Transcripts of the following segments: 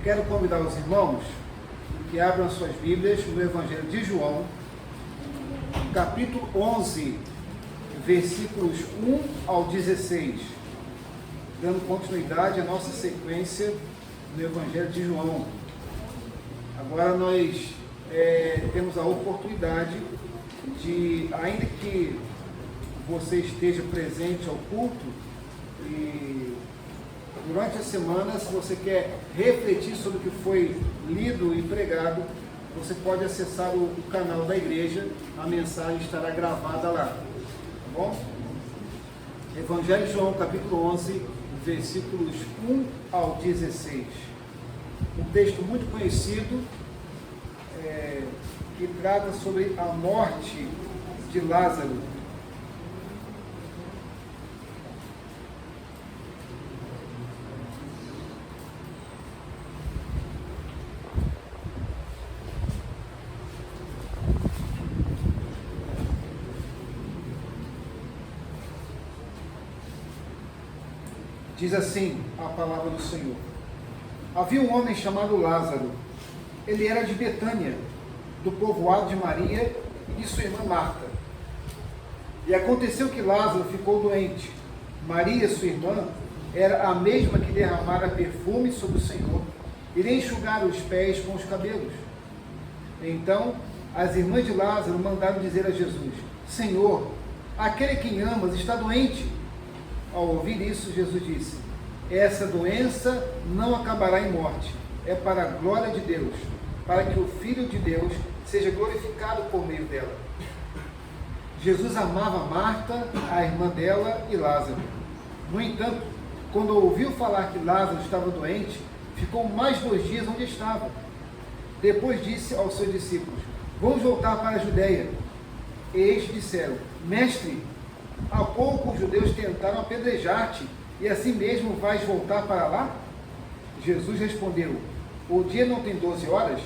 Quero convidar os irmãos que abram suas Bíblias no Evangelho de João, capítulo 11, versículos 1 ao 16, dando continuidade à nossa sequência no Evangelho de João. Agora nós temos a oportunidade de, ainda que você esteja presente ao culto, e durante a semana, se você quer refletir sobre o que foi lido e pregado, você pode acessar o canal da igreja, a mensagem estará gravada lá, tá bom? Evangelho de João, capítulo 11, versículos 1 ao 16. Um texto muito conhecido, que trata sobre a morte de Lázaro. Diz assim a palavra do Senhor: havia um homem chamado Lázaro. Ele era de Betânia, do povoado de Maria e de sua irmã Marta. E aconteceu que Lázaro ficou doente. Maria, sua irmã, era a mesma que derramara perfume sobre o Senhor e lhe enxugara os pés com os cabelos. Então, as irmãs de Lázaro mandaram dizer a Jesus: Senhor, aquele que amas está doente. Ao ouvir isso, Jesus disse: essa doença não acabará em morte, é para a glória de Deus, para que o Filho de Deus seja glorificado por meio dela. Jesus amava Marta, a irmã dela, e Lázaro. No entanto, quando ouviu falar que Lázaro estava doente, ficou mais 2 dias onde estava. Depois disse aos seus discípulos: vamos voltar para a Judeia. E eles disseram: Mestre, há pouco os judeus tentaram apedrejar-te, e assim mesmo vais voltar para lá? Jesus respondeu: o dia não tem 12 horas?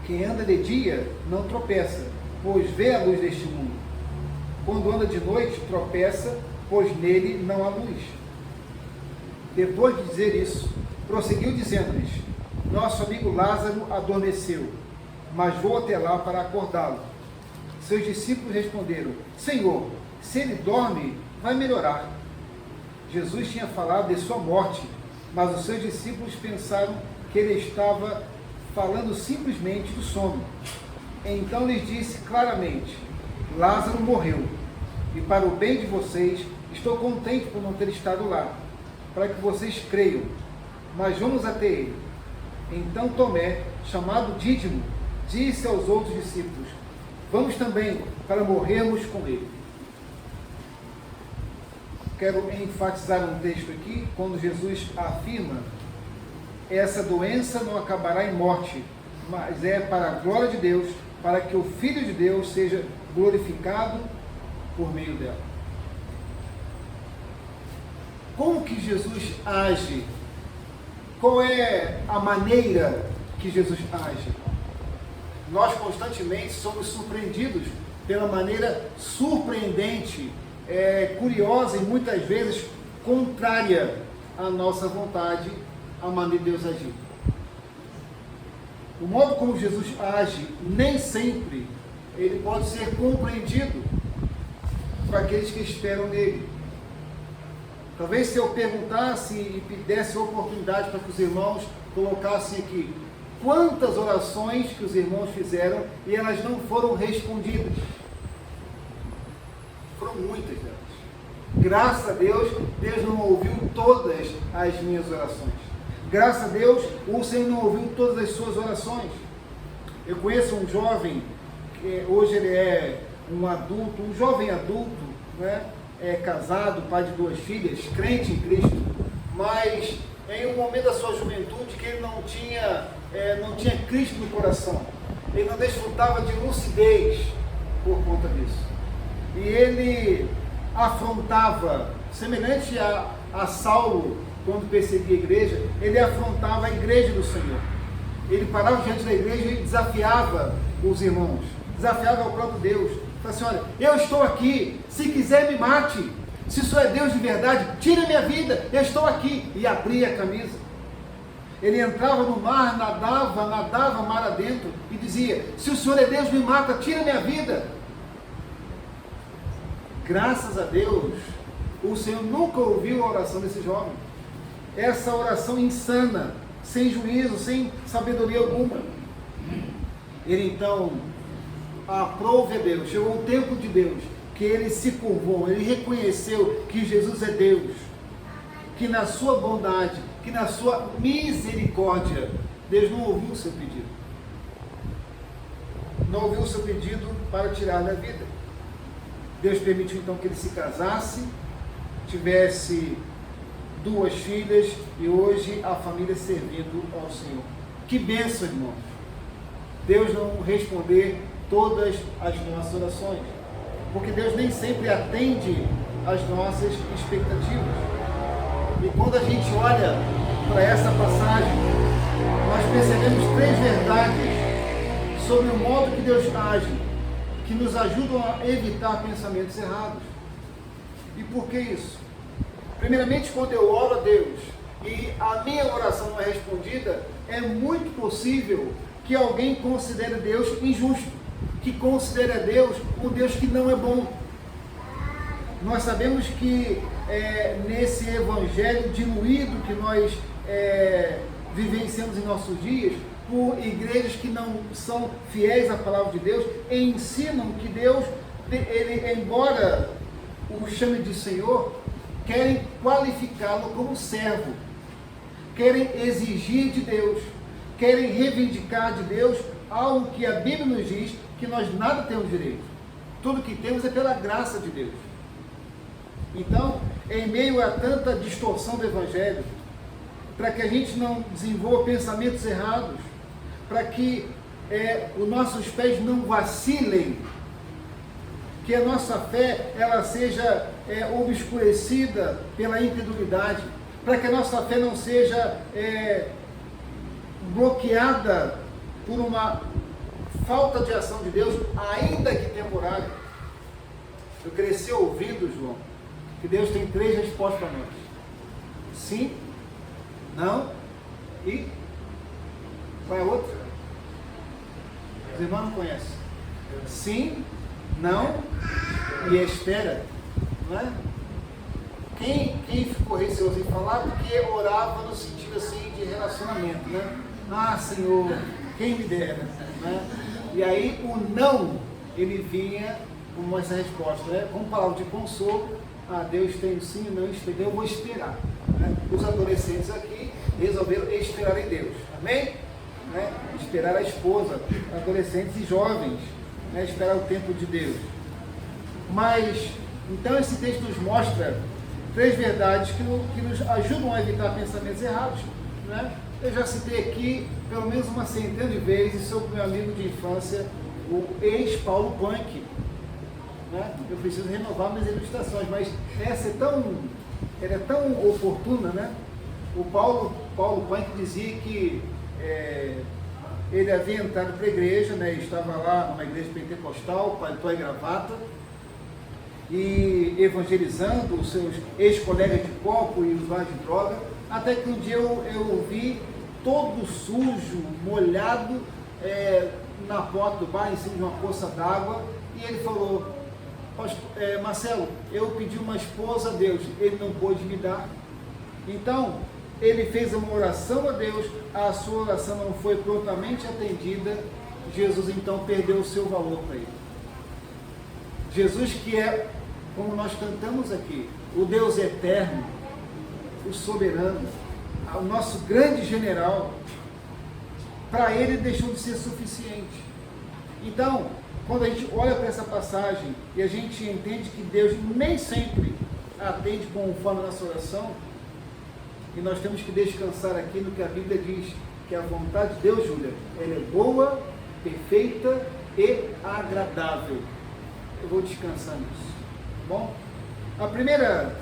Quem anda de dia não tropeça, pois vê a luz deste mundo. Quando anda de noite, tropeça, pois nele não há luz. Depois de dizer isso, prosseguiu dizendo-lhes: nosso amigo Lázaro adormeceu, mas vou até lá para acordá-lo. Seus discípulos responderam: Senhor, se ele dorme, vai melhorar. Jesus tinha falado de sua morte, mas os seus discípulos pensaram que ele estava falando simplesmente do sono. Então lhes disse claramente: Lázaro morreu, e para o bem de vocês, estou contente por não ter estado lá, para que vocês creiam, mas vamos até ele. Então Tomé, chamado Dídimo, disse aos outros discípulos: vamos também, para morrermos com ele. Quero enfatizar um texto aqui, quando Jesus afirma: essa doença não acabará em morte, mas é para a glória de Deus, para que o Filho de Deus seja glorificado por meio dela. Como que Jesus age? Qual é a maneira que Jesus age? Nós constantemente somos surpreendidos pela maneira surpreendente, curiosa e muitas vezes contrária à nossa vontade, à maneira de Deus agir. O modo como Jesus age, nem sempre ele pode ser compreendido por aqueles que esperam nele. Talvez se eu perguntasse e desse oportunidade para que os irmãos colocassem aqui quantas orações que os irmãos fizeram e elas não foram respondidas. Foram muitas delas. Graças a Deus, Deus não ouviu todas as minhas orações. Graças a Deus, o Senhor não ouviu todas as suas orações. Eu conheço um jovem, que hoje ele é um adulto, um jovem adulto, né? É casado, pai de 2 filhas, crente em Cristo, mas em um momento da sua juventude que ele não tinha Cristo no coração, ele não desfrutava de lucidez por conta disso, e ele afrontava, semelhante a Saulo, quando perseguia a igreja, ele afrontava a igreja do Senhor. Ele parava diante da igreja e desafiava os irmãos, desafiava o próprio Deus. Falava assim: olha, eu estou aqui, se quiser me mate, se isso é Deus de verdade, tire a minha vida, eu estou aqui. E abria a camisa. Ele entrava no mar, nadava mar adentro e dizia: se o Senhor é Deus, me mata, tira minha vida. Graças a Deus, o Senhor nunca ouviu a oração desse jovem. Essa oração insana, sem juízo, sem sabedoria alguma. Ele então aprove a Deus, chegou o tempo de Deus, que ele se curvou, ele reconheceu que Jesus é Deus, que na sua bondade, que na sua misericórdia, Deus não ouviu o seu pedido. Não ouviu o seu pedido para tirar da vida. Deus permitiu então que ele se casasse, tivesse 2 filhas e hoje a família servindo ao Senhor. Que bênção, irmãos! Deus não responder todas as nossas orações, porque Deus nem sempre atende às nossas expectativas. E quando a gente olha para essa passagem, nós percebemos 3 verdades sobre o modo que Deus age, que nos ajudam a evitar pensamentos errados. E por que isso? Primeiramente, quando eu oro a Deus e a minha oração não é respondida, é muito possível que alguém considere Deus injusto, que considere Deus um Deus que não é bom. Nós sabemos que nesse evangelho diluído que nós vivenciamos em nossos dias, por igrejas que não são fiéis à palavra de Deus, ensinam que Deus, ele, embora o chame de Senhor, querem qualificá-lo como servo, querem exigir de Deus, querem reivindicar de Deus algo que a Bíblia nos diz que nós nada temos direito. Tudo que temos é pela graça de Deus. Então, em meio a tanta distorção do Evangelho, para que a gente não desenvolva pensamentos errados, para que os nossos pés não vacilem, que a nossa fé ela seja obscurecida pela incredulidade, para que a nossa fé não seja bloqueada por uma falta de ação de Deus, ainda que temporária. Eu cresci ouvindo, João, que Deus tem 3 respostas para nós: sim, não e qual é a outra? Os irmãos não conhecem. Sim, não e espera, não é? Quem ficou receoso em falar porque orava no sentido assim de relacionamento, né? Ah, Senhor, quem me dera, né? E aí o não, ele vinha como essa resposta, né? Como palavra de consolo. Ah, Deus tem sim, não, eu vou esperar, né? Os adolescentes aqui resolveram esperar em Deus, amém? Né? Esperar a esposa, adolescentes e jovens, né? Esperar o tempo de Deus. Mas, então esse texto nos mostra 3 verdades que nos ajudam a evitar pensamentos errados, né? Eu já citei aqui pelo menos uma centena de vezes sobre o meu amigo de infância, o ex-Paulo Punk, né? Eu preciso renovar minhas ilustrações, mas essa é tão oportuna, né? O Paulo Punk dizia que ele havia entrado para a igreja, né? Estava lá numa igreja pentecostal, paletó e gravata, e evangelizando os seus ex-colegas de copo e usuários de droga, até que um dia eu vi todo sujo, molhado, na porta do bar, em cima de uma poça d'água, e ele falou: Marcelo, eu pedi uma esposa a Deus, ele não pôde me dar. Então, ele fez uma oração a Deus, a sua oração não foi prontamente atendida, Jesus então perdeu o seu valor para ele. Jesus, que é, como nós cantamos aqui, o Deus eterno, o soberano, o nosso grande general, para ele deixou de ser suficiente. Então, quando a gente olha para essa passagem e a gente entende que Deus nem sempre atende conforme a nossa oração, e nós temos que descansar aqui no que a Bíblia diz, que a vontade de Deus, Júlia, ela é boa, perfeita e agradável. Eu vou descansar nisso, tá bom? A primeira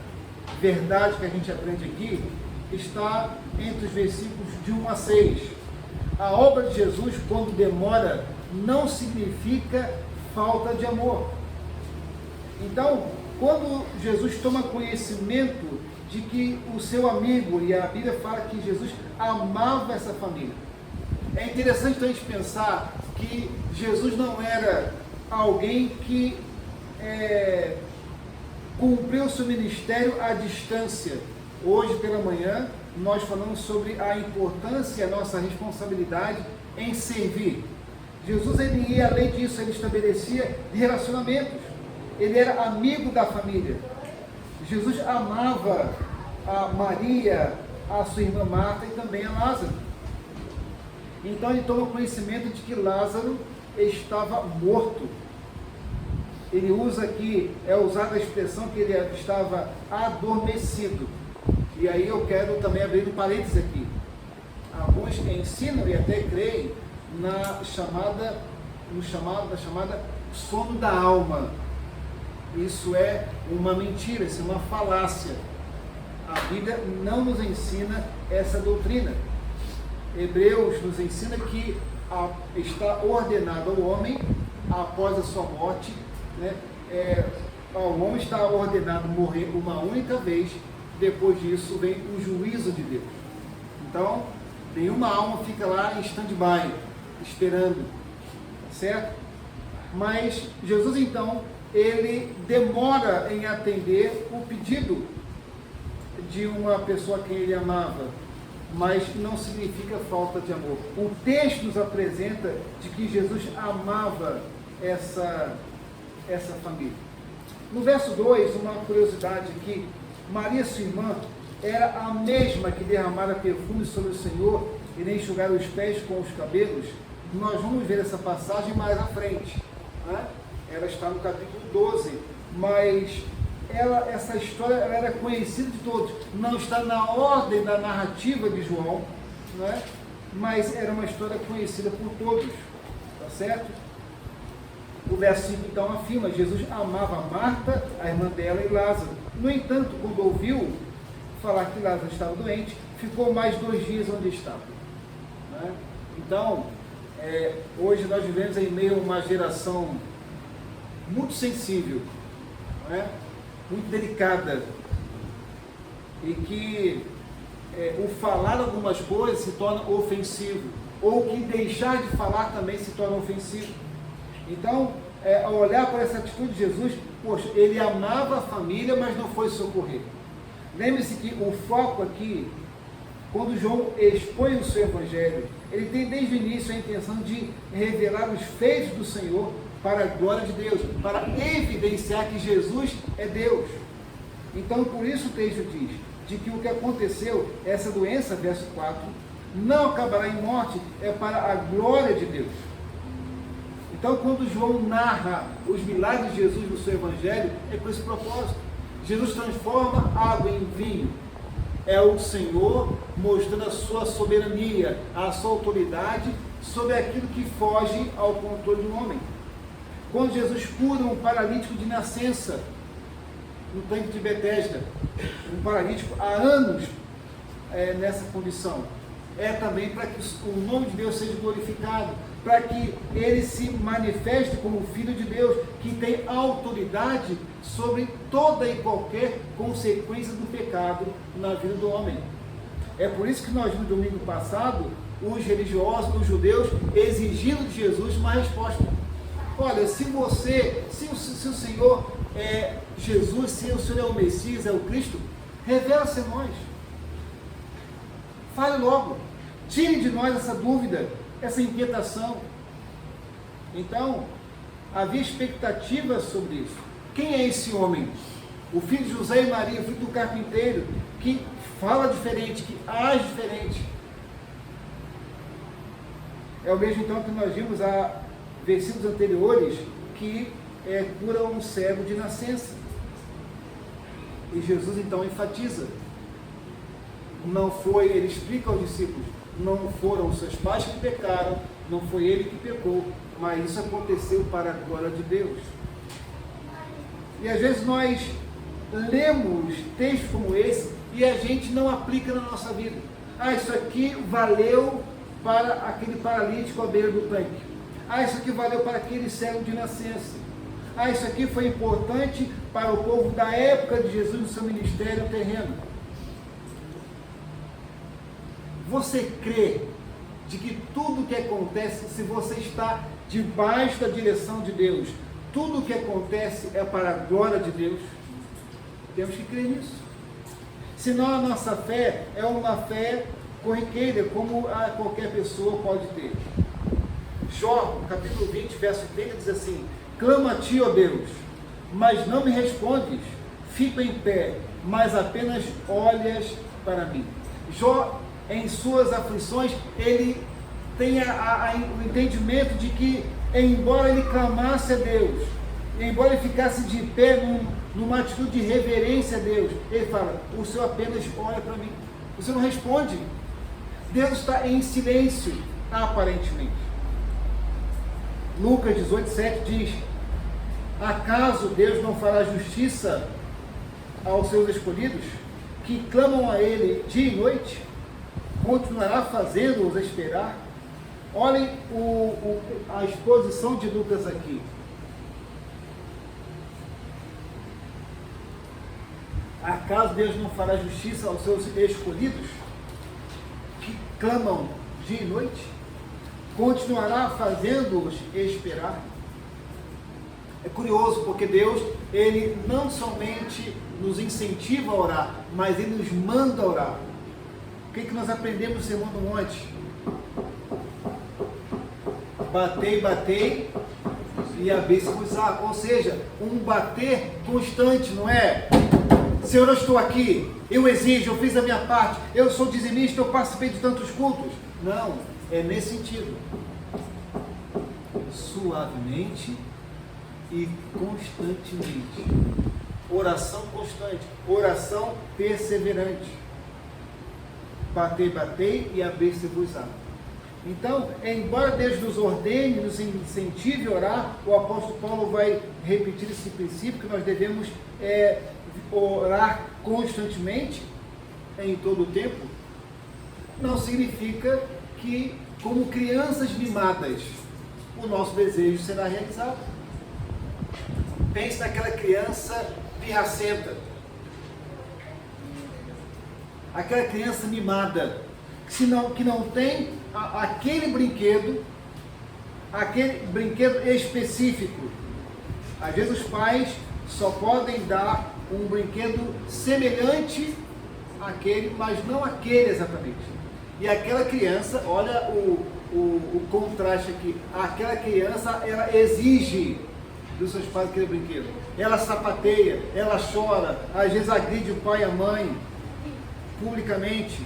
verdade que a gente aprende aqui está entre os versículos de 1 a 6. A obra de Jesus, quando demora, não significa falta de amor. Então, quando Jesus toma conhecimento de que o seu amigo, e a Bíblia fala que Jesus amava essa família. É interessante então a gente pensar que Jesus não era alguém que cumpriu seu ministério à distância. Hoje pela manhã nós falamos sobre a importância e a nossa responsabilidade em servir. Jesus, ele ia além disso, ele estabelecia relacionamentos. Ele era amigo da família. Jesus amava a Maria, a sua irmã Marta e também a Lázaro. Então ele toma conhecimento de que Lázaro estava morto. Ele usa aqui, é usada a expressão que ele estava adormecido. E aí eu quero também abrir um parênteses aqui. Alguns ensinam e até creem na chamada sono da alma. Isso é uma mentira, isso é uma falácia. A Bíblia não nos ensina essa doutrina. Hebreus nos ensina que está ordenado ao homem, após a sua morte, né, ao homem está ordenado morrer uma única vez, depois disso vem o juízo de Deus. Então, nenhuma alma fica lá em stand-by, esperando, certo? Mas Jesus então, ele demora em atender o pedido de uma pessoa que ele amava, mas não significa falta de amor. O texto nos apresenta de que Jesus amava essa família. No verso 2, uma curiosidade aqui, Maria, sua irmã, era a mesma que derramara perfume sobre o Senhor e lhe enxugara os pés com os cabelos. Nós vamos ver essa passagem mais à frente, né? Ela está no capítulo 12, mas essa história ela era conhecida de todos, não está na ordem da narrativa de João, né? Mas era uma história conhecida por todos, tá certo? O verso 5 então afirma, Jesus amava Marta, a irmã dela, e Lázaro. No entanto, quando ouviu falar que Lázaro estava doente, ficou mais 2 dias onde estava, né? Então, hoje nós vivemos em meio a uma geração muito sensível, não é? Muito delicada, e que o falar algumas coisas se torna ofensivo, ou que deixar de falar também se torna ofensivo. Então, ao olhar para essa atitude de Jesus, poxa, ele amava a família, mas não foi socorrer. Lembre-se que o foco aqui, quando João expõe o seu evangelho, ele tem desde o início a intenção de revelar os feitos do Senhor para a glória de Deus, para evidenciar que Jesus é Deus. Então, por isso o texto diz, de que o que aconteceu, essa doença, verso 4, não acabará em morte, é para a glória de Deus. Então, quando João narra os milagres de Jesus no seu evangelho, é com esse propósito. Jesus transforma água em vinho. É o Senhor mostrando a sua soberania, a sua autoridade sobre aquilo que foge ao controle do homem. Quando Jesus cura um paralítico de nascença no tanque de Betesda, um paralítico há anos nessa condição, é também para que o nome de Deus seja glorificado, para que ele se manifeste como Filho de Deus, que tem autoridade sobre toda e qualquer consequência do pecado na vida do homem. É por isso que nós, no domingo passado, os religiosos, os judeus, exigindo de Jesus uma resposta. Olha, se o Senhor é Jesus, se o Senhor é o Messias, é o Cristo, revela-se a nós. Fale logo. Tire de nós essa dúvida, essa inquietação. Então, havia expectativa sobre isso. Quem é esse homem? O filho de José e Maria, o filho do carpinteiro, que fala diferente, que age diferente. É o mesmo então que nós vimos a versículos anteriores, que cura um cego de nascença. E Jesus então enfatiza. Não foi, ele explica aos discípulos, não foram os seus pais que pecaram, não foi ele que pecou, mas isso aconteceu para a glória de Deus. E às vezes nós lemos textos como esse e a gente não aplica na nossa vida. Isso aqui valeu para aquele paralítico à beira do tanque. Isso aqui valeu para aquele cego de nascença. Isso aqui foi importante para o povo da época de Jesus no seu ministério terreno. Você crê de que tudo que acontece, se você está debaixo da direção de Deus, tudo que acontece é para a glória de Deus? Temos que crer nisso. Senão a nossa fé é uma fé corriqueira, como qualquer pessoa pode ter. Jó, capítulo 20, verso 30, diz assim: clamo a ti, ó Deus, mas não me respondes. Fico em pé, mas apenas olhas para mim. Jó, em suas aflições, ele tem o entendimento de que, embora ele clamasse a Deus, embora ele ficasse de pé numa atitude de reverência a Deus, ele fala: o Senhor apenas olha para mim. O Senhor não responde. Deus está em silêncio, aparentemente. Lucas 18:7 diz: acaso Deus não fará justiça aos seus escolhidos, que clamam a Ele dia e noite? Continuará fazendo-os esperar? Olhem a exposição de Lucas aqui. Acaso Deus não fará justiça aos seus escolhidos, que clamam dia e noite? Continuará fazendo-os esperar? É curioso, porque Deus, Ele não somente nos incentiva a orar, mas Ele nos manda orar. O que nós aprendemos no Sermão do Monte? Batei, batei, e abri-se-vos-á. Ou seja, um bater constante, não é? Senhor, eu estou aqui, eu exijo, eu fiz a minha parte, eu sou dizimista, eu participei de tantos cultos. Não, é nesse sentido. Suavemente e constantemente. Oração constante, oração perseverante. Batei, batei e abri-se-vos-á. Então, embora Deus nos ordene, nos incentive a orar, o apóstolo Paulo vai repetir esse princípio, que nós devemos orar constantemente, em todo o tempo. Não significa que, como crianças mimadas, o nosso desejo será realizado. Pense naquela criança pirracenta, aquela criança mimada, que não tem aquele brinquedo específico. Às vezes os pais só podem dar um brinquedo semelhante àquele, mas não aquele exatamente. E aquela criança, olha o contraste aqui, aquela criança, ela exige dos seus pais aquele brinquedo. Ela sapateia, ela chora, às vezes agride o pai e a mãe publicamente.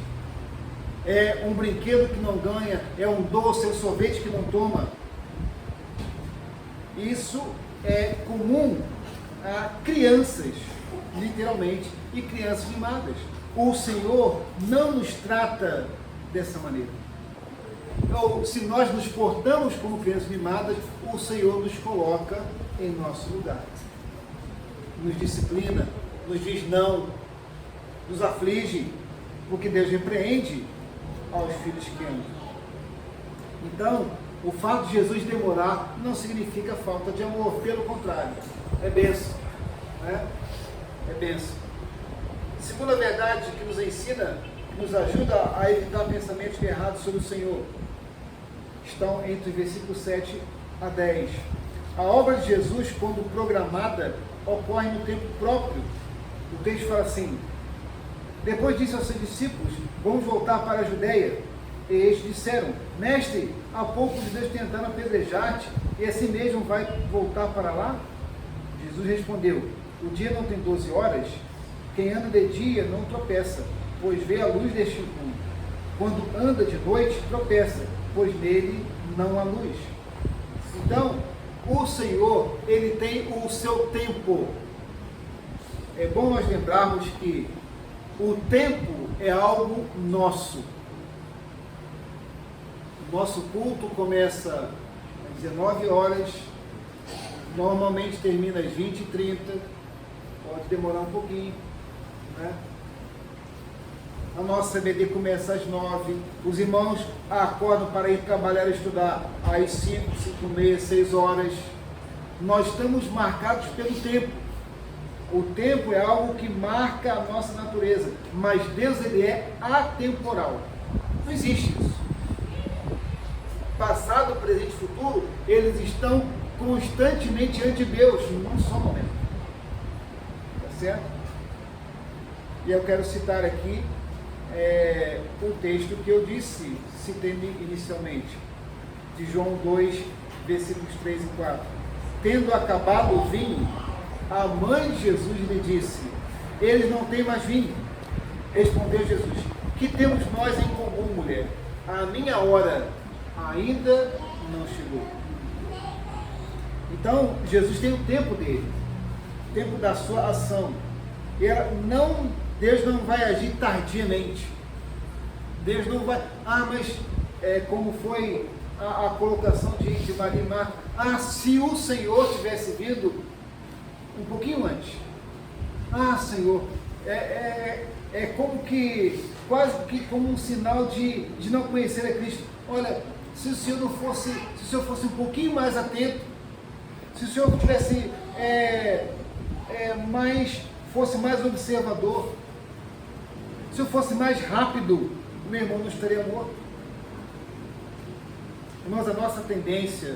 É um brinquedo que não ganha, é um doce, é um sorvete que não toma. Isso é comum a crianças, literalmente, e crianças mimadas. O Senhor não nos trata dessa maneira. Ou, se nós nos portamos como crianças mimadas, o Senhor nos coloca em nosso lugar. Nos disciplina, nos diz não, nos aflige, porque Deus repreende aos filhos que amam. Então, o fato de Jesus demorar não significa falta de amor, pelo contrário, é bênção, né? É bênção. Segunda verdade que nos ensina, que nos ajuda a evitar pensamentos errados sobre o Senhor, estão entre os versículos 7 a 10. A obra de Jesus, quando programada, ocorre no tempo próprio. O texto fala assim: depois disse aos seus discípulos: vamos voltar para a Judeia. E eles disseram: mestre, há pouco os judeus tentaram apedrejar-te, e assim mesmo vai voltar para lá? Jesus respondeu: o dia não tem 12 horas? Quem anda de dia não tropeça, pois vê a luz deste mundo. Quando anda de noite, tropeça, pois nele não há luz. Então, o Senhor, Ele tem o seu tempo. É bom nós lembrarmos que o tempo é algo nosso. O nosso culto começa às 19 horas, normalmente termina às 20h30, pode demorar um pouquinho, né? A nossa CBD começa às 9, os irmãos acordam para ir trabalhar e estudar às 5, 5h30, 6 horas. Nós estamos marcados pelo tempo. O tempo é algo que marca a nossa natureza, mas Deus, Ele é atemporal. Não existe isso. Passado, presente e futuro, eles estão constantemente ante Deus, num só momento. Tá certo? E eu quero citar aqui o texto que eu citei inicialmente, de João 2, versículos 3 e 4. Tendo acabado o vinho, a mãe de Jesus lhe disse: eles não têm mais vinho. Respondeu Jesus: que temos nós em comum, mulher? A minha hora ainda não chegou. Então, Jesus tem o tempo dele, o tempo da sua ação. Deus não vai agir tardiamente. Deus não vai, mas como foi a colocação de Maria e Marta, se o Senhor tivesse vindo um pouquinho antes. Senhor, como que, quase que como um sinal de não conhecer a Cristo. Olha, se o Senhor fosse um pouquinho mais atento, se o Senhor tivesse fosse mais observador, se eu fosse mais rápido, meu irmão não estaria morto. Irmãos, a nossa tendência,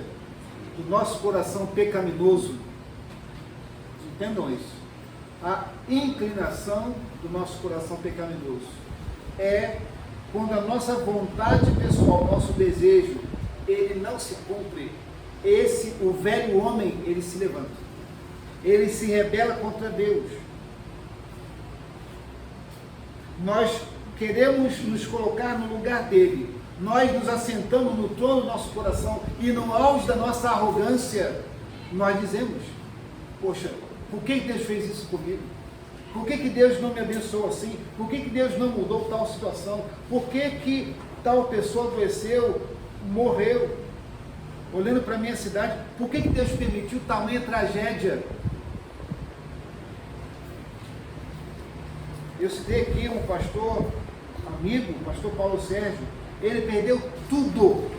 do nosso coração pecaminoso, entendam isso, a inclinação do nosso coração pecaminoso é quando a nossa vontade pessoal, nosso desejo, ele não se cumpre. O velho homem, ele se levanta, ele se rebela contra Deus. Nós queremos nos colocar no lugar dele, nós nos assentamos no trono do nosso coração e no auge da nossa arrogância, nós dizemos: poxa, por que Deus fez isso comigo? Por que Deus não me abençoou assim? Por que Deus não mudou tal situação? Por que tal pessoa adoeceu, morreu? Olhando para a minha cidade, por que Deus permitiu tamanha tragédia? Eu citei aqui um pastor amigo, o pastor Paulo Sérgio. Ele perdeu tudo.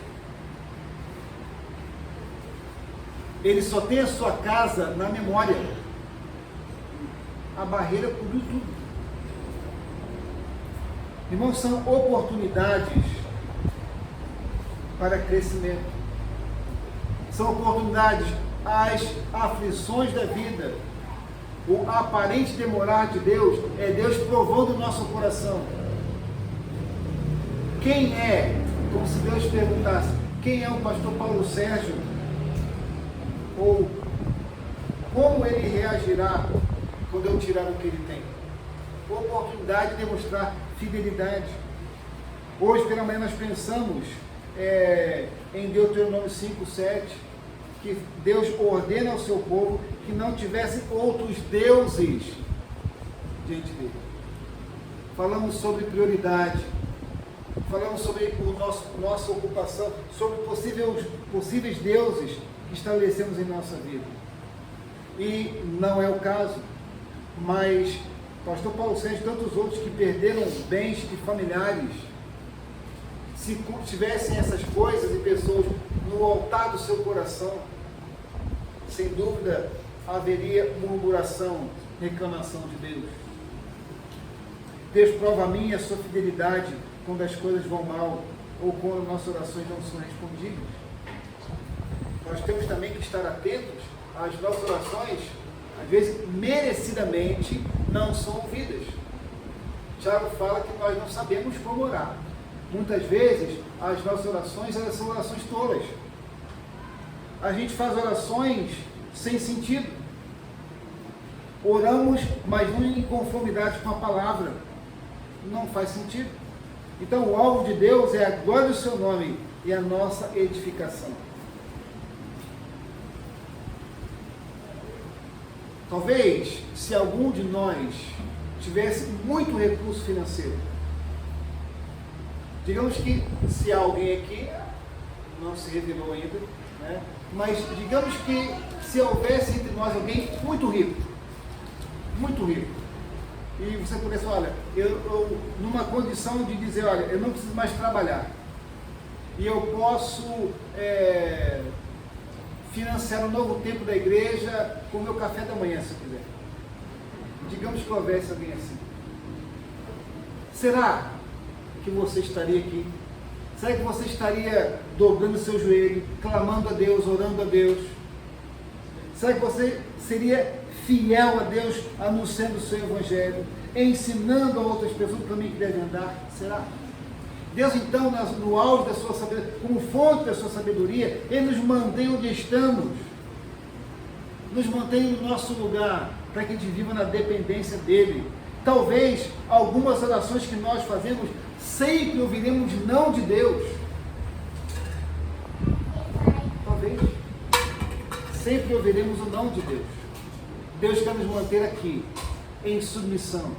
Ele só tem a sua casa na memória. A barreira cobriu tudo. Irmãos, são oportunidades para crescimento. São oportunidades, as aflições da vida, o aparente demorar de Deus, é Deus provando o nosso coração. Quem é, como se Deus perguntasse, quem é o pastor Paulo Sérgio? Ou como ele reagirá quando eu tirar o que ele tem? Oportunidade de demonstrar fidelidade. Hoje pela manhã nós pensamos em Deuteronômio 5:7, que Deus ordena ao seu povo que não tivesse outros deuses diante dele. Falamos sobre prioridade, falamos sobre nossa ocupação, sobre possíveis deuses que estabelecemos em nossa vida. E não é o caso, mas pastor Paulo Sérgio e tantos outros que perderam bens e familiares, se tivessem essas coisas e pessoas no altar do seu coração, sem dúvida haveria murmuração, reclamação de Deus. Deus prova a mim e a sua fidelidade quando as coisas vão mal ou quando nossas orações não são respondidas. Nós temos também que estar atentos às nossas orações, às vezes merecidamente não são ouvidas. Tiago fala que nós não sabemos como orar. Muitas vezes as nossas orações, elas são orações tolas. A gente faz orações sem sentido. Oramos, mas não em conformidade com a palavra. Não faz sentido. Então o alvo de Deus é a glória do seu nome e a nossa edificação. Talvez, se algum de nós tivesse muito recurso financeiro, digamos que se alguém aqui não se revelou ainda, né? Mas digamos que se houvesse entre nós alguém muito rico, e você pudesse, olha, eu numa condição de dizer, olha, eu não preciso mais trabalhar, e eu posso financiar um novo tempo da igreja com o meu café da manhã, se eu quiser. Digamos que houvesse alguém assim. Será que você estaria aqui Será que você estaria dobrando seu joelho, clamando a Deus, orando a Deus? Será que você seria fiel a Deus, anunciando o seu evangelho, ensinando a outras pessoas o caminho que devem andar? Será? Deus, então, no auge da sua sabedoria, como fonte da sua sabedoria, Ele nos mantém onde estamos, nos mantém no nosso lugar, para que a gente viva na dependência dEle. Talvez algumas orações que nós fazemos, sempre ouviremos não de Deus. Talvez sempre ouviremos o não de Deus. Deus quer nos manter aqui, em submissão.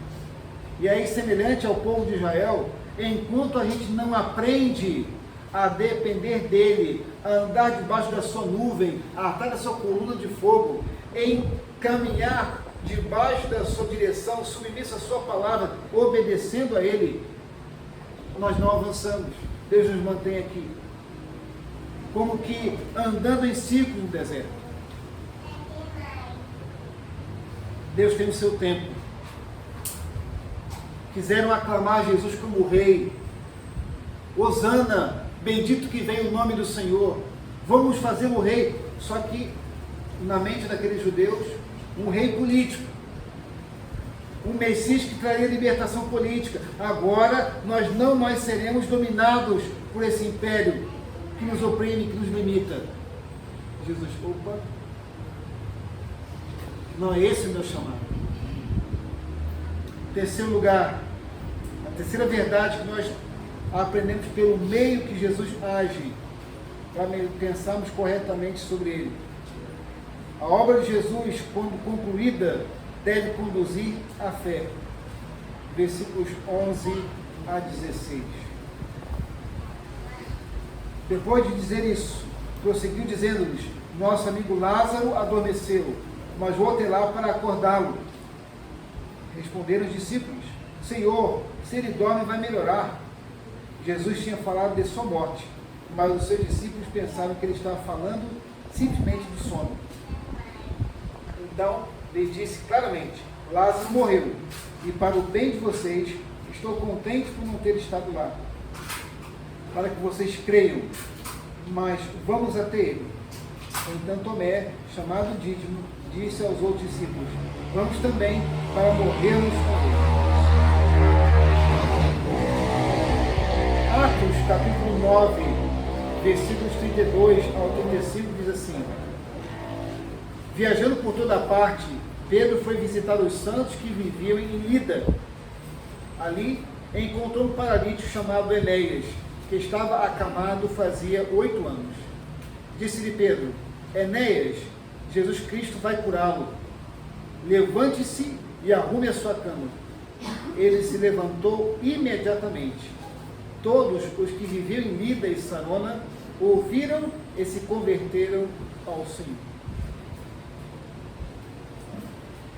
E aí, semelhante ao povo de Israel, enquanto a gente não aprende a depender dEle, a andar debaixo da sua nuvem, a atar da sua coluna de fogo, em caminhar debaixo da sua direção, submisso à sua palavra, obedecendo a Ele, nós não avançamos. Deus nos mantém aqui, como que andando em círculo no deserto. Deus tem o seu tempo. Quiseram aclamar Jesus como rei. Hosana, bendito que vem o nome do Senhor. Vamos fazer o rei. Só que na mente daqueles judeus, um rei político, um Messias que traria libertação política. Agora nós não mais seremos dominados por esse império que nos oprime, que nos limita. Jesus, opa, não é esse o meu chamado. Terceiro lugar, a terceira verdade que nós aprendemos pelo meio que Jesus age, para pensarmos corretamente sobre ele. A obra de Jesus, quando concluída, deve conduzir à fé. Versículos 11 a 16. Depois de dizer isso, prosseguiu dizendo-lhes: nosso amigo Lázaro adormeceu, mas vou até lá para acordá-lo. Responderam os discípulos: Senhor, se ele dorme, vai melhorar. Jesus tinha falado de sua morte, mas os seus discípulos pensaram que ele estava falando simplesmente do sono. Então, lhes disse claramente: Lázaro morreu, e para o bem de vocês, estou contente por não ter estado lá, para que vocês creiam, mas vamos até ele. Então Tomé, chamado Dídimo, disse aos outros discípulos: vamos também, para morrermos com ele. Atos, capítulo 9, versículos 32 ao 35, diz assim: viajando por toda parte, Pedro foi visitar os santos que viviam em Lida. Ali encontrou um paralítico chamado Enéas, que estava acamado fazia 8 anos. Disse-lhe Pedro: Enéas, Jesus Cristo vai curá-lo. Levante-se e arrume a sua cama. Ele se levantou imediatamente. Todos os que viviam em Lida e Sarona ouviram e se converteram ao Senhor.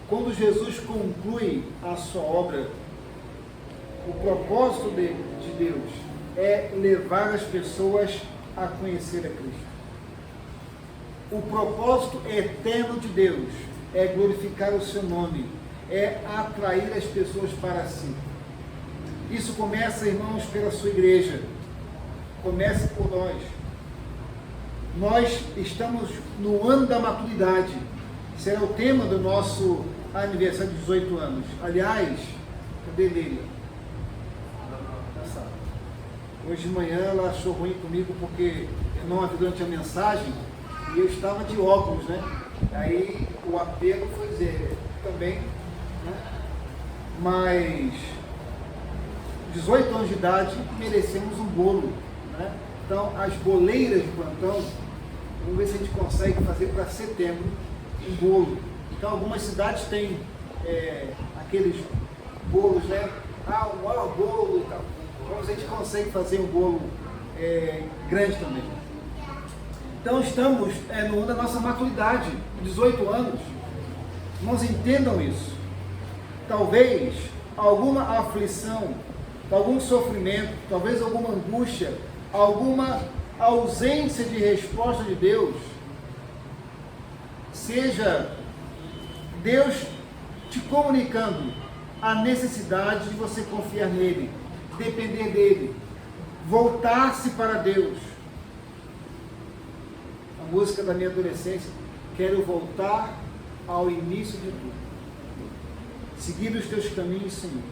Quando Jesus conclui a sua obra, o propósito de Deus é levar as pessoas a conhecer a Cristo. O propósito eterno de Deus é glorificar o seu nome, é atrair as pessoas para si. Isso começa, irmãos, pela sua igreja. Começa por nós. Nós estamos no ano da maturidade. Será o tema do nosso aniversário de 18 anos. Aliás, cadê Leila? Hoje de manhã ela achou ruim comigo porque eu não a vi durante a mensagem e eu estava de óculos, né? Aí o apelo foi dizer, também, né? Mas 18 anos de idade merecemos um bolo, né? Então as boleiras de plantão, vamos ver se a gente consegue fazer para setembro um bolo. Então algumas cidades têm aqueles bolos, né? O maior bolo e tal. Vamos ver se a gente consegue fazer um bolo grande também. Então estamos no ano da nossa maturidade, 18 anos. Irmãos, entendam isso. Talvez alguma aflição, algum sofrimento, talvez alguma angústia, alguma ausência de resposta de Deus, seja Deus te comunicando a necessidade de você confiar nele, depender dele, voltar-se para Deus. A música da minha adolescência, quero voltar ao início de tudo. Seguir os teus caminhos, Senhor.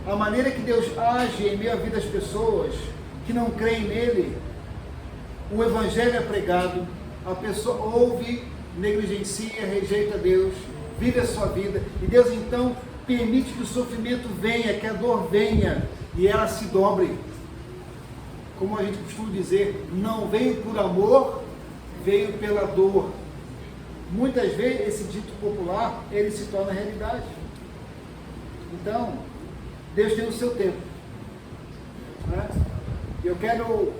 A maneira que Deus age em meio à vida das pessoas que não creem nele, o evangelho é pregado, a pessoa ouve, negligencia, rejeita Deus, vive a sua vida, e Deus então permite que o sofrimento venha, que a dor venha, e ela se dobre. Como a gente costuma dizer, não veio por amor, veio pela dor. Muitas vezes esse dito popular, ele se torna realidade. Então, Deus tem o seu tempo. Né? Eu quero,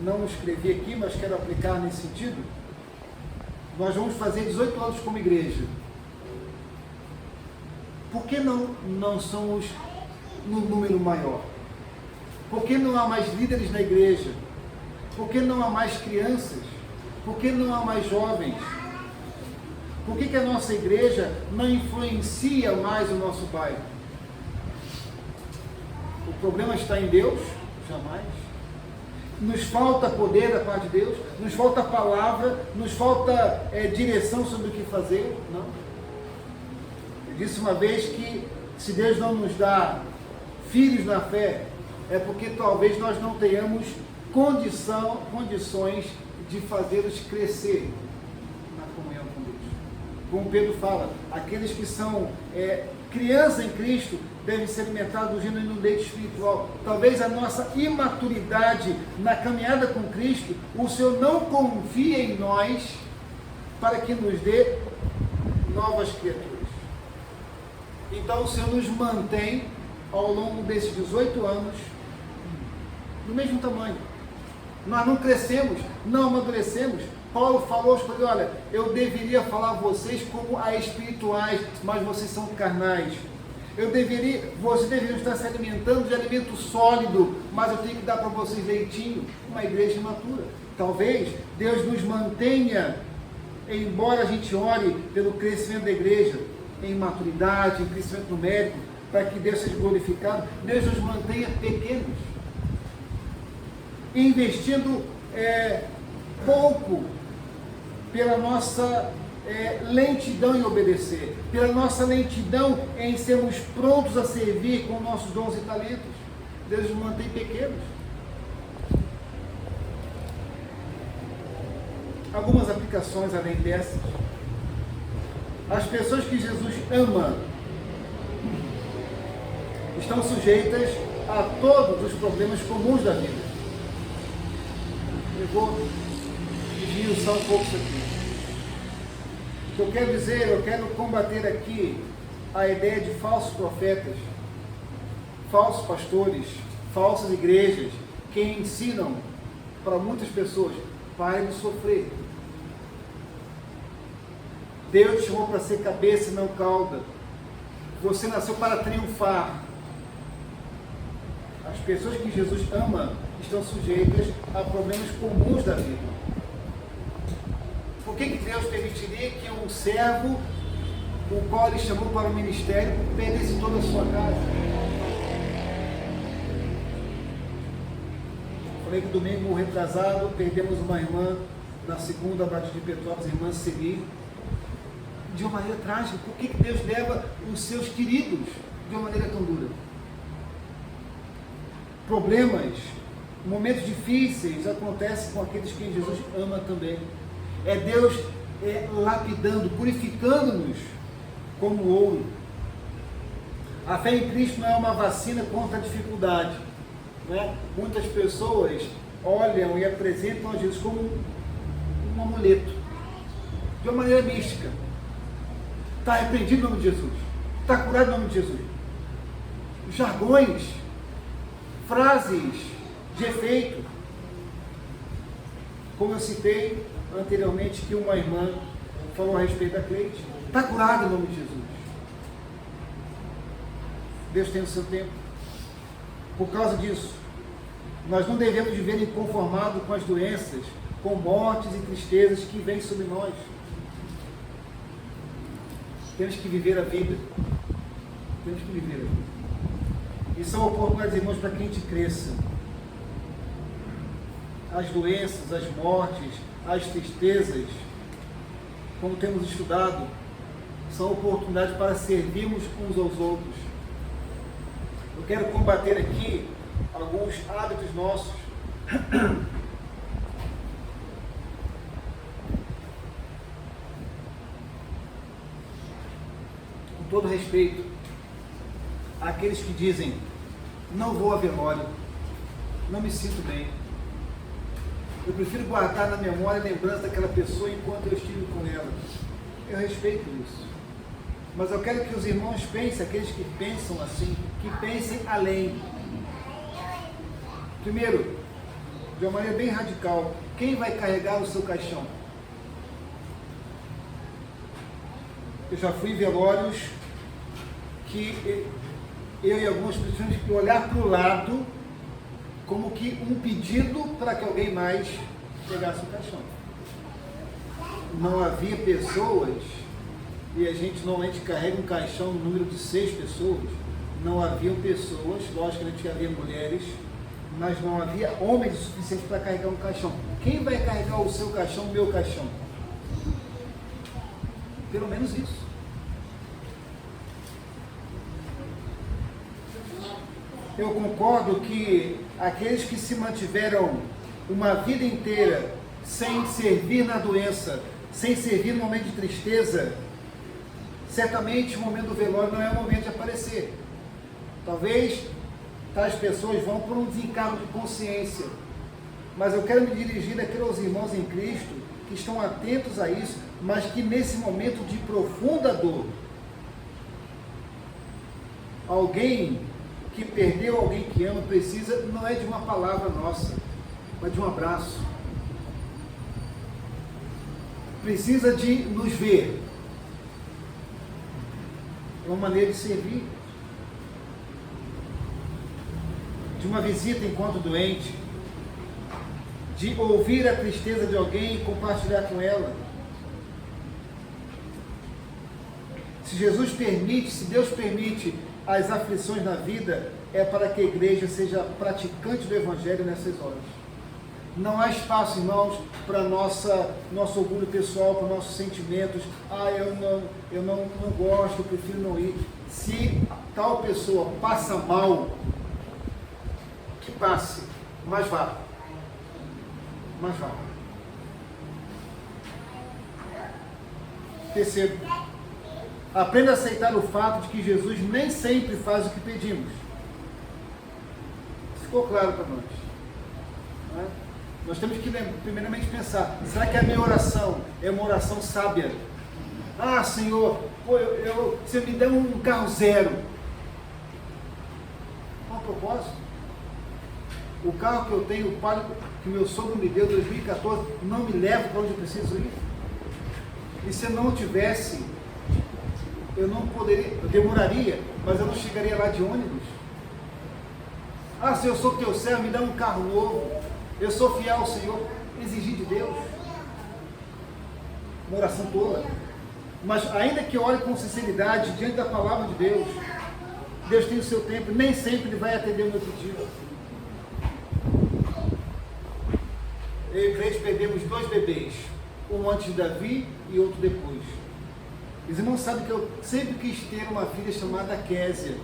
não escrevi aqui, mas quero aplicar nesse sentido. Nós vamos fazer 18 anos como igreja. Por que não somos no número maior? Por que não há mais líderes na igreja? Por que não há mais crianças? Por que não há mais jovens? Por que a nossa igreja não influencia mais o nosso bairro? O problema está em Deus? Jamais. Nos falta poder da parte de Deus? Nos falta palavra? Nos falta direção sobre o que fazer? Não. Eu disse uma vez que se Deus não nos dá filhos na fé, é porque talvez nós não tenhamos condições de fazê-los crescer na comunhão com Deus. Como Pedro fala, aqueles que são crianças em Cristo devem ser alimentados do genuíno leite espiritual. Talvez a nossa imaturidade na caminhada com Cristo, o Senhor não confia em nós para que nos dê novas criaturas. Então o Senhor nos mantém ao longo desses 18 anos do mesmo tamanho. Nós não crescemos, não amadurecemos. Paulo falou aos colegas, olha, eu deveria falar a vocês como a espirituais, mas vocês são carnais. Vocês deveriam estar se alimentando de alimento sólido, mas eu tenho que dar para vocês leitinho, uma igreja imatura. Talvez Deus nos mantenha, embora a gente ore pelo crescimento da igreja, em maturidade, em crescimento numérico, para que Deus seja glorificado, Deus nos mantenha pequenos, investindo pouco pela nossa lentidão em obedecer, pela nossa lentidão em sermos prontos a servir com nossos dons e talentos. Deus nos mantém pequenos. Algumas aplicações além dessas. As pessoas que Jesus ama estão sujeitas a todos os problemas comuns da vida. Eu vou esmiuçar um pouco isso aqui. O que eu quero dizer, eu quero combater aqui a ideia de falsos profetas, falsos pastores, falsas igrejas, que ensinam para muitas pessoas, pare de sofrer. Deus te chamou para ser cabeça e não cauda. Você nasceu para triunfar. As pessoas que Jesus ama estão sujeitas a problemas comuns da vida. Por que Deus permitiria que um servo, o qual Ele chamou para o ministério, perdesse toda a sua casa? Falei que domingo retrasado perdemos uma irmã na segunda Batista de Petrópolis, a irmã Celi, de uma maneira trágica. Por que Deus leva os seus queridos de uma maneira tão dura? Problemas, momentos difíceis acontecem com aqueles que Jesus ama também. É Deus lapidando, purificando-nos como ouro. A fé em Cristo não é uma vacina contra a dificuldade. Né? Muitas pessoas olham e apresentam a Jesus como um amuleto, de uma maneira mística. Está repreendido no nome de Jesus, está curado no nome de Jesus. Jargões, frases de efeito, como eu citei anteriormente, que uma irmã falou a respeito da Cleide, está curado em nome de Jesus. Deus tem o seu tempo. Por causa disso, nós não devemos viver inconformados com as doenças, com mortes e tristezas que vêm sobre nós. Temos que viver a vida. Temos que viver a vida. E são oportunidades, irmãos, para que a gente cresça. As doenças, as mortes, as tristezas, como temos estudado, são oportunidades para servirmos uns aos outros. Eu quero combater aqui alguns hábitos nossos. Com todo respeito àqueles que dizem: não vou a velório, não me sinto bem. Eu prefiro guardar na memória a lembrança daquela pessoa enquanto eu estive com ela. Eu respeito isso. Mas eu quero que os irmãos pensem, aqueles que pensam assim, que pensem além. Primeiro, de uma maneira bem radical, quem vai carregar o seu caixão? Eu já fui em velórios que eu e algumas pessoas tivemos que olhar para o lado como que um pedido para que alguém mais pegasse o caixão. Não havia pessoas, e a gente normalmente carrega um caixão no número de 6 pessoas, não haviam pessoas, lógico que a gente havia mulheres, mas não havia homens o suficiente para carregar um caixão. Quem vai carregar o seu caixão, o meu caixão? Pelo menos isso. Eu concordo que aqueles que se mantiveram uma vida inteira sem servir na doença, sem servir no momento de tristeza, certamente o momento do velório não é o momento de aparecer. Talvez tais pessoas vão por um desencargo de consciência, mas eu quero me dirigir àqueles irmãos em Cristo que estão atentos a isso, mas que nesse momento de profunda dor, alguém que perdeu alguém que ama precisa, não é de uma palavra nossa, mas de um abraço. Precisa de nos ver. É uma maneira de servir. De uma visita enquanto doente. De ouvir a tristeza de alguém e compartilhar com ela. Se Jesus permite, se Deus permite as aflições na vida, é para que a igreja seja praticante do Evangelho nessas horas. Não há espaço, irmãos, para nosso orgulho pessoal, para nossos sentimentos. Eu não gosto, eu prefiro não ir. Se tal pessoa passa mal, que passe, mas vá. Mas vá. Terceiro, aprenda a aceitar o fato de que Jesus nem sempre faz o que pedimos. Ficou claro para nós. Não é? Nós temos que primeiramente pensar, será que a minha oração é uma oração sábia? Ah, Senhor, você me deu um carro zero. Qual o propósito? O carro que eu tenho, o pai que meu sogro me deu em 2014, não me leva para onde eu preciso ir? E se eu não tivesse, eu não poderia, eu demoraria, mas eu não chegaria lá de ônibus. Ah, se eu sou teu servo, me dá um carro novo. Eu sou fiel ao Senhor. Exigir de Deus. Uma oração tola. Mas ainda que ore com sinceridade diante da palavra de Deus, Deus tem o seu tempo, nem sempre Ele vai atender o meu pedido. Eu e Cleide perdemos 2 bebês, um antes de Davi e outro depois. Os irmãos sabem que eu sempre quis ter uma filha chamada Késia.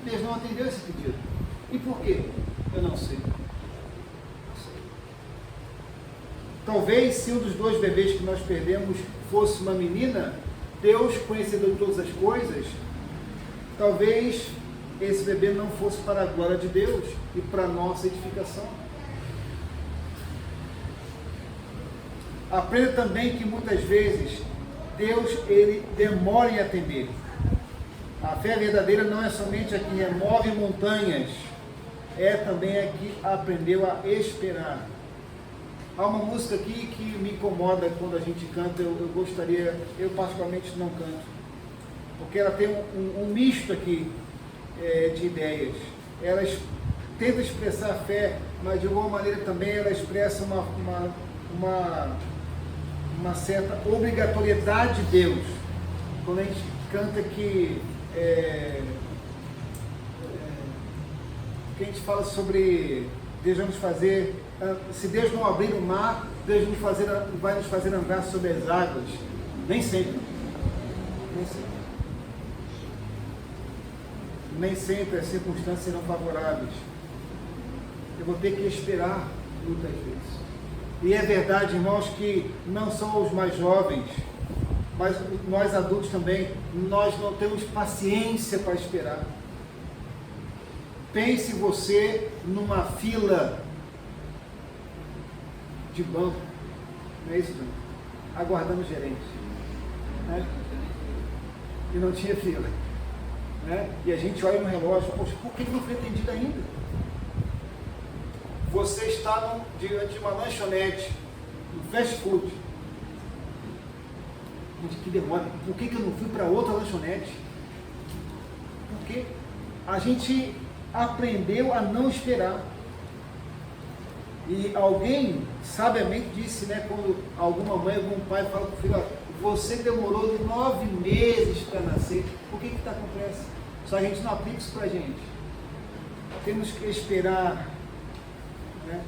Deus não atendeu esse pedido. E por quê? Eu não sei. Talvez se um dos 2 bebês que nós perdemos fosse uma menina, Deus, conhecedor de todas as coisas, talvez esse bebê não fosse para a glória de Deus e para a nossa edificação. Aprenda também que muitas vezes Deus, Ele demora em atender. A fé verdadeira não é somente a que remove montanhas, é também a que aprendeu a esperar. Há uma música aqui que me incomoda quando a gente canta, eu gostaria, eu particularmente não canto, porque ela tem um misto aqui de ideias. Ela tenta expressar a fé, mas de alguma maneira também ela expressa uma certa obrigatoriedade de Deus. Quando a gente canta que que a gente fala sobre Deus vai nos fazer, se Deus não abrir o mar, Deus vai nos fazer andar sobre as águas. Nem sempre. Nem sempre. Nem sempre as circunstâncias serão favoráveis. Eu vou ter que esperar muitas vezes. E é verdade, irmãos, que não são os mais jovens, mas nós adultos também, nós não temos paciência para esperar. Pense você numa fila de banco, não é isso, Bruno? Aguardando o gerente. Né? E não tinha fila. Né? E a gente olha no relógio, poxa, por que não foi atendido ainda? Você está diante de uma lanchonete, um fast food. Gente, que demora. Por que eu não fui para outra lanchonete? Porque a gente aprendeu a não esperar. E alguém sabiamente disse, né, quando alguma mãe, algum pai fala para o filho, você demorou 9 meses para nascer, por que está com pressa? Só a gente não aplica isso para a gente. Temos que esperar. Né?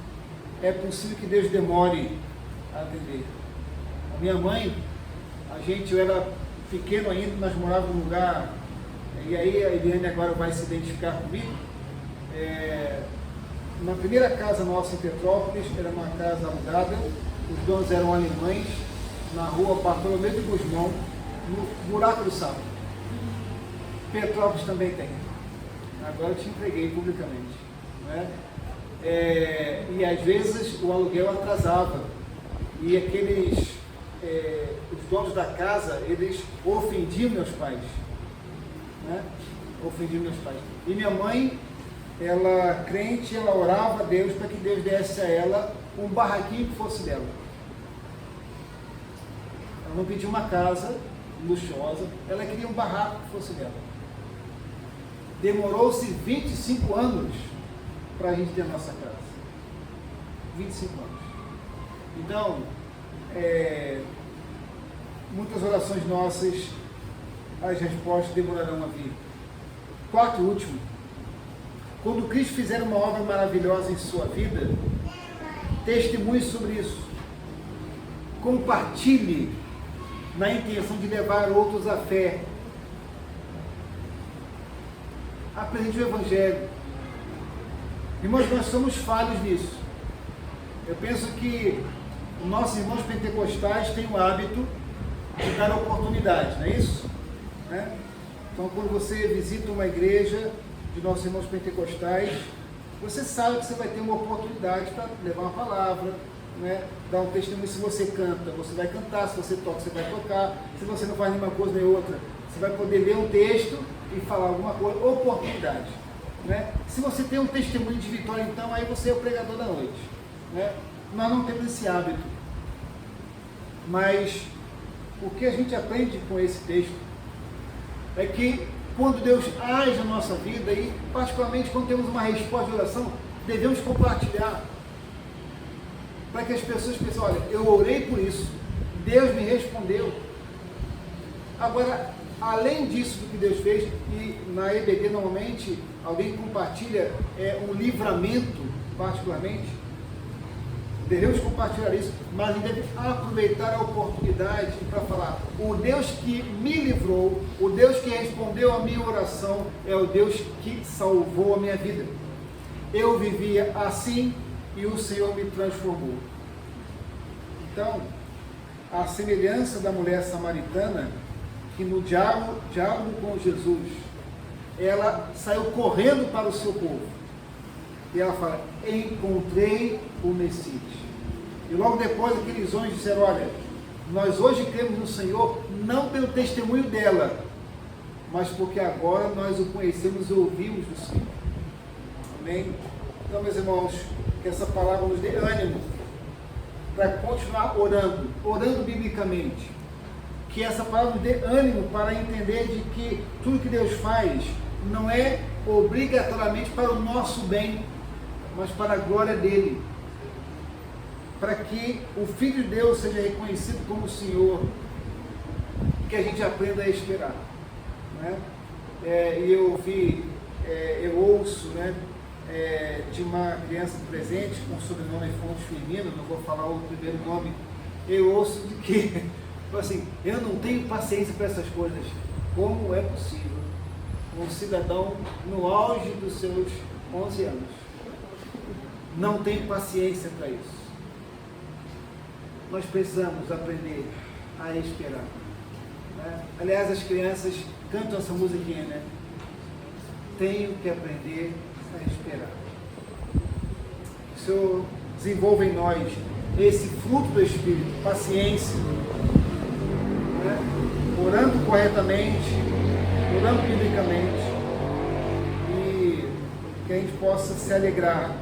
É possível que Deus demore a atender. A minha mãe, eu era pequeno ainda, nós morávamos num lugar, e aí a Eliane agora vai se identificar comigo. Na primeira casa nossa em Petrópolis, era uma casa alugada, os donos eram alemães, na rua Bartolomeu de Guzmão, no Buraco do Sapo. Petrópolis também tem. Agora eu te entreguei publicamente. Né? E às vezes o aluguel atrasava. E os donos da casa, eles ofendiam meus pais. Né? Ofendiam meus pais. E minha mãe, ela crente, ela orava a Deus para que Deus desse a ela um barraquinho que fosse dela. Ela não pediu uma casa luxuosa, ela queria um barraco que fosse dela. Demorou-se 25 anos para a gente ter a nossa casa. 25 anos. Então, muitas orações nossas, as respostas demorarão a vir. Quarto e último. Quando Cristo fizer uma obra maravilhosa em sua vida, testemunhe sobre isso. Compartilhe na intenção de levar outros à fé. Apresente o Evangelho. Irmãos, nós somos falhos nisso. Eu penso que os nossos irmãos pentecostais têm o hábito de dar oportunidade, não é isso? Né? Então, quando você visita uma igreja de nossos irmãos pentecostais, você sabe que você vai ter uma oportunidade para levar uma palavra, né? Dar um testemunho. Se você canta, você vai cantar. Se você toca, você vai tocar. Se você não faz nenhuma coisa nem outra, você vai poder ler um texto e falar alguma coisa. Oportunidade. Né? Se você tem um testemunho de vitória, então aí você é o pregador da noite. Né? Nós não temos esse hábito. Mas o que a gente aprende com esse texto é que quando Deus age na nossa vida, e particularmente quando temos uma resposta de oração, devemos compartilhar. Para que as pessoas pensem, olha, eu orei por isso, Deus me respondeu. Agora, além disso do que Deus fez, e na EBD normalmente alguém compartilha um livramento, particularmente, devemos compartilhar isso, mas a gente deve aproveitar a oportunidade para falar, o Deus que me livrou, o Deus que respondeu a minha oração, é o Deus que salvou a minha vida. Eu vivia assim e o Senhor me transformou. Então, a semelhança da mulher samaritana, que no diálogo com Jesus, ela saiu correndo para o seu povo. E ela fala, encontrei o Messias. E logo depois aqueles homens disseram, olha, nós hoje cremos no Senhor, não pelo testemunho dela, mas porque agora nós o conhecemos e ouvimos do Senhor. Amém? Então, meus irmãos, que essa palavra nos dê ânimo para continuar orando biblicamente. Que essa palavra nos dê ânimo para entender de que tudo que Deus faz não é obrigatoriamente para o nosso bem, mas para a glória dele. Para que o Filho de Deus seja reconhecido como o Senhor, que a gente aprenda a esperar. Né? E eu ouço, né, de uma criança presente com sobrenome Fonte Firmino, não vou falar o primeiro nome, eu ouço de que, assim, eu não tenho paciência para essas coisas. Como é possível um cidadão no auge dos seus 11 anos não tem paciência para isso? Nós precisamos aprender a esperar, né? Aliás, as crianças cantam essa musiquinha, né? Tenho que aprender a esperar. O Senhor desenvolva em nós esse fruto do Espírito, paciência, né? Orando corretamente, orando biblicamente, e que a gente possa se alegrar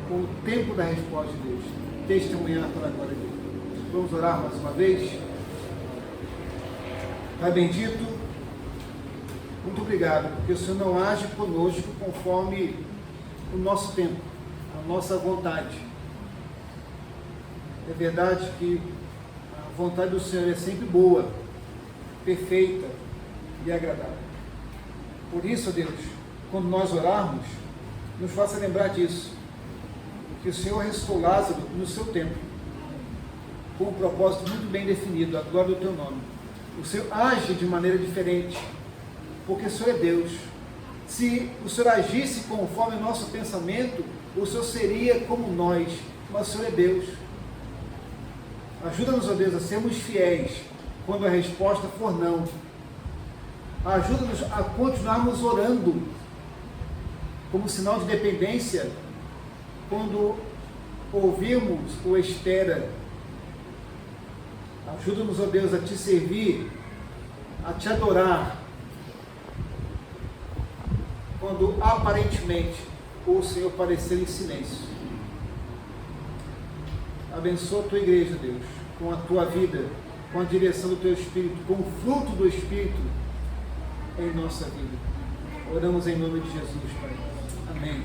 com o tempo da resposta de Deus, testemunhar pela glória de Deus. Vamos orar mais uma vez? Pai bendito, muito obrigado, porque o Senhor não age conosco conforme o nosso tempo, a nossa vontade. É verdade que a vontade do Senhor é sempre boa, perfeita e agradável. Por isso, ó Deus, quando nós orarmos, nos faça lembrar disso, que o Senhor ressuscitou Lázaro no seu tempo, com um propósito muito bem definido, a glória do teu nome. O Senhor age de maneira diferente, porque o Senhor é Deus. Se o Senhor agisse conforme o nosso pensamento, o Senhor seria como nós, mas o Senhor é Deus. Ajuda-nos, ó Deus, a sermos fiéis quando a resposta for não. Ajuda-nos a continuarmos orando como sinal de dependência quando ouvirmos o espera. Ajuda-nos, ó Deus, a te servir, a te adorar quando aparentemente o Senhor parecer em silêncio. Abençoa a tua igreja, Deus, com a tua vida, com a direção do teu Espírito, com o fruto do Espírito em nossa vida. Oramos em nome de Jesus, Pai. Amém.